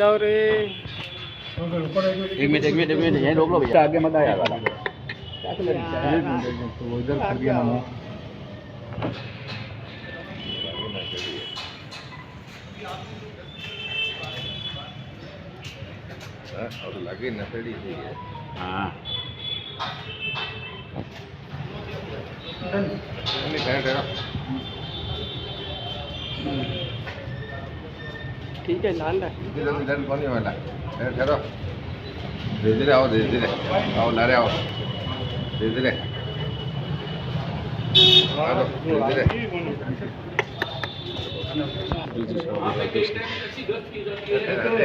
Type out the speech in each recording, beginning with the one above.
जाओ रे। एक मिनट यहीं रोक लो भैया, आगे मत आया वाला तो इधर कर दिया मैंने। और लगे नशेड़ी थी है। हाँ ठीक है लाल है। इधर कौन है वाला ठहरो, धीरे धीरे आओ, धीरे धीरे आओ, नारे आओ, धीरे धीरे धीरे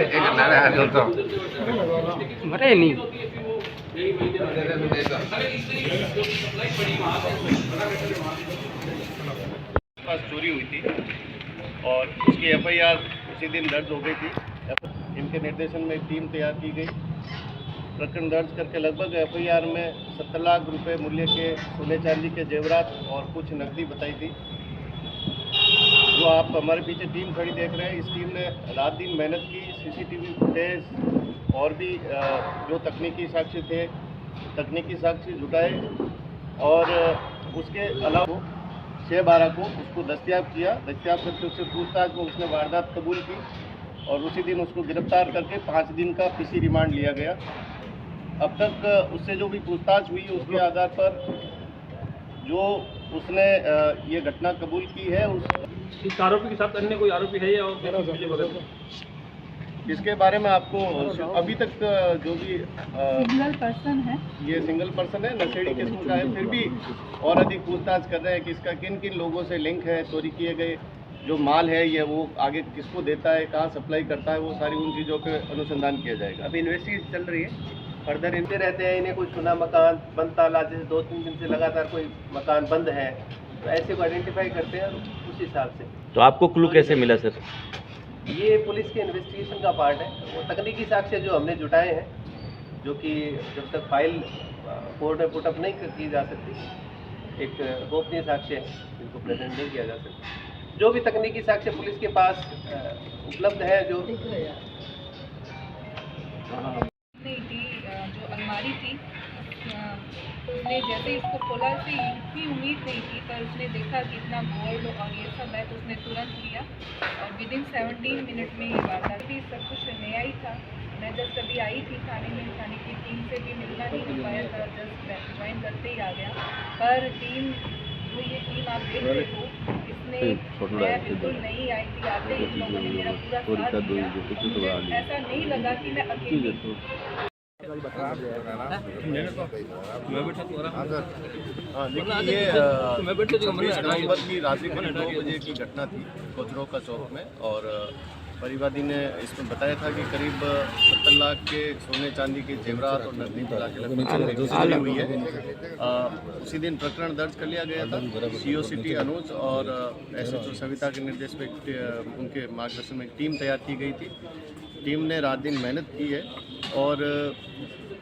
एक नारे हाथ जोड़ता हूँ मरे नहीं। पास चोरी हुई थी और उसकी एफआईआर उसी दिन दर्ज हो गई थी। इनके निर्देशन में एक टीम तैयार की गई। प्रकरण दर्ज करके लगभग एफआईआर में 70 लाख रुपए मूल्य के सोने चांदी के जेवरात और कुछ नकदी बताई थी। जो आप हमारे पीछे टीम खड़ी देख रहे हैं, इस टीम ने रात दिन मेहनत की। सीसीटीवी फुटेज और भी जो तकनीकी साक्ष्य थे, तकनीकी साक्ष्य जुटाए और उसके अलावा 6/12 को उसको दस्तयाब किया। दस्तयाब करके उससे पूछताछ में उसने वारदात कबूल की और उसी दिन उसको गिरफ्तार करके 5 दिन का पीसी रिमांड लिया गया। अब तक उससे जो भी पूछताछ हुई उसके आधार पर जो उसने ये घटना कबूल की है। इस आरोपी के साथ अन्य कोई आरोपी है या और इसके बारे में आपको अभी तक जो भी सिंगल पर्सन है, ये सिंगल पर्सन है, नशेड़ी किस्म का है। फिर भी और अधिक पूछताछ कर रहे हैं कि इसका किन किन लोगों से लिंक है, चोरी किए गए जो माल है ये वो आगे किसको देता है, कहाँ सप्लाई करता है, वो सारी उन चीज़ों पे अनुसंधान किया जाएगा। अभी इन्वेस्टिगेशन चल रही है। फर्दर इनते रहते हैं, इन्हें कोई सुना मकान बंद ताला, जैसे 2-3 दिन से लगातार कोई मकान बंद है तो ऐसे को आइडेंटिफाई करते हैं उस हिसाब से। तो आपको क्लू कैसे मिला सर? ये पुलिस के इन्वेस्टिगेशन का पार्ट है। वो तकनीकी साक्ष्य जो हमने जुटाए हैं, जो कि जब तक फाइल कोर्ट में पुटअप नहीं की जा सकती, एक गोपनीय साक्ष्य है जिनको प्रेजेंट नहीं किया जा सकता। जो भी तकनीकी साक्ष्य पुलिस के पास उपलब्ध है, जो जो अलमारी थी, उसने जैसे इसको खोला से इतनी उम्मीद नहीं थी, पर उसने देखा कि इतना गोल्ड और ये सब है तो उसने तुरंत लिया और विदिन 17 मिनट में ये वारदात भी। सब कुछ नया ही था। मैं जस्ट अभी आई थी थाने में, थाने की टीम से भी मिलना नहीं हो पाया था, जस्ट ज्वाइन करते ही आ गया। पर टीम जो ये टीम आप देख रहे हो, इसने मैं बिल्कुल नहीं आई थी, आते ही इन लोगों ने मेरा पूरा साथ दिया। मुझे ऐसा नहीं लगा कि मैं अकेली हूँ। देखिए, ये 26 नवंबर की रात्रि करीब 2 बजे की घटना थी कोचरो का चौक में। और परिवादी ने इसमें बताया था कि करीब 70 लाख के सोने चांदी के जेवरात और नकदी मिला के चोरी हुई है। उसी दिन प्रकरण दर्ज कर लिया गया था। सीओ सिटी अनुज और एसएचओ सविता के निर्देश पे उनके मार्गदर्शन में एक टीम तैयार की गई थी। टीम ने रात दिन मेहनत की है और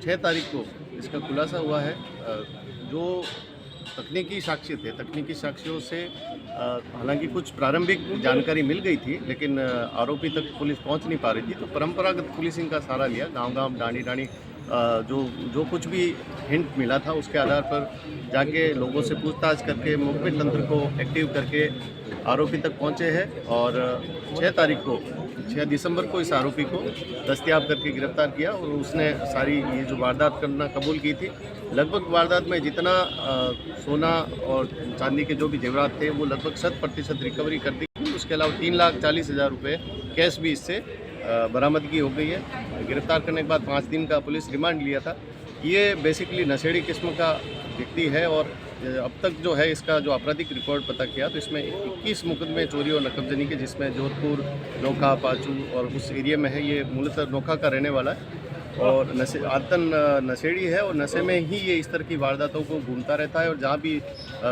6 तारीख को इसका खुलासा हुआ है। जो तकनीकी साक्ष्य थे, तकनीकी साक्ष्यों से हालांकि कुछ प्रारंभिक जानकारी मिल गई थी, लेकिन आरोपी तक पुलिस पहुंच नहीं पा रही थी। तो परंपरागत पुलिसिंग का सहारा लिया। गांव-गांव, डांडी जो कुछ भी हिंट मिला था उसके आधार पर जाके लोगों से पूछताछ करके मुखबिर तंत्र को एक्टिव करके आरोपी तक पहुंचे हैं। और 6 दिसंबर को इस आरोपी को दस्तयाब करके गिरफ्तार किया और उसने सारी ये जो वारदात करना कबूल की थी। लगभग वारदात में जितना सोना और चांदी के जो भी जेवरात थे वो लगभग 100% रिकवरी कर दी। उसके अलावा 3,40,000 रुपये कैश भी इससे बरामदगी हो गई है। गिरफ्तार करने के बाद 5 दिन का पुलिस रिमांड लिया था। ये बेसिकली नशेड़ी किस्म का व्यक्ति है और अब तक जो है इसका जो आपराधिक रिकॉर्ड पता किया तो इसमें 21 मुकदमे चोरी और नकबजनी के, जिसमें जोधपुर, नोखा, पाचू और उस एरिया में है। ये मूलतः नोखा का रहने वाला है और आदतन नशेड़ी है और नशे में ही ये इस तरह की वारदातों को घूमता रहता है और जहाँ भी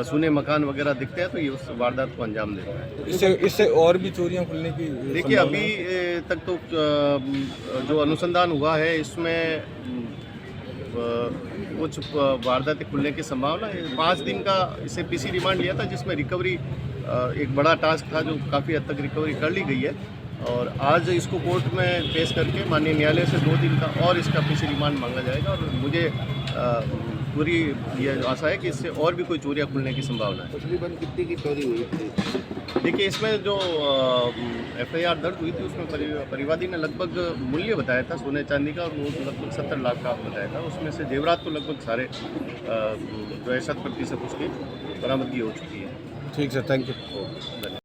सुने मकान वगैरह दिखते हैं तो ये उस वारदात को अंजाम देता है। इससे और भी चोरियां खुलने की देखिए, अभी तक तो जो अनुसंधान हुआ है इसमें कुछ वारदातें खुलने की संभावना है। 5 दिन का इसे पीसी रिमांड लिया था जिसमें रिकवरी एक बड़ा टास्क था जो काफ़ी हद तक रिकवरी कर ली गई है। और आज इसको कोर्ट में पेश करके माननीय न्यायालय से 2 दिन का और इसका पीछे रिमांड मांगा जाएगा। और मुझे पूरी ये आशा है कि इससे और भी कोई चोरियां खुलने की संभावना है। तकरीबन कितनी की चोरी हुई थी? देखिए, इसमें जो FIR दर्ज हुई थी उसमें परिवादी ने लगभग मूल्य बताया था सोने चांदी का, और वो लगभग 70 लाख का बताया था। उसमें से जेवरात तो लगभग सारे जो है 100% उसकी बरामदगी हो चुकी है। ठीक है, थैंक यू। धन्यवाद।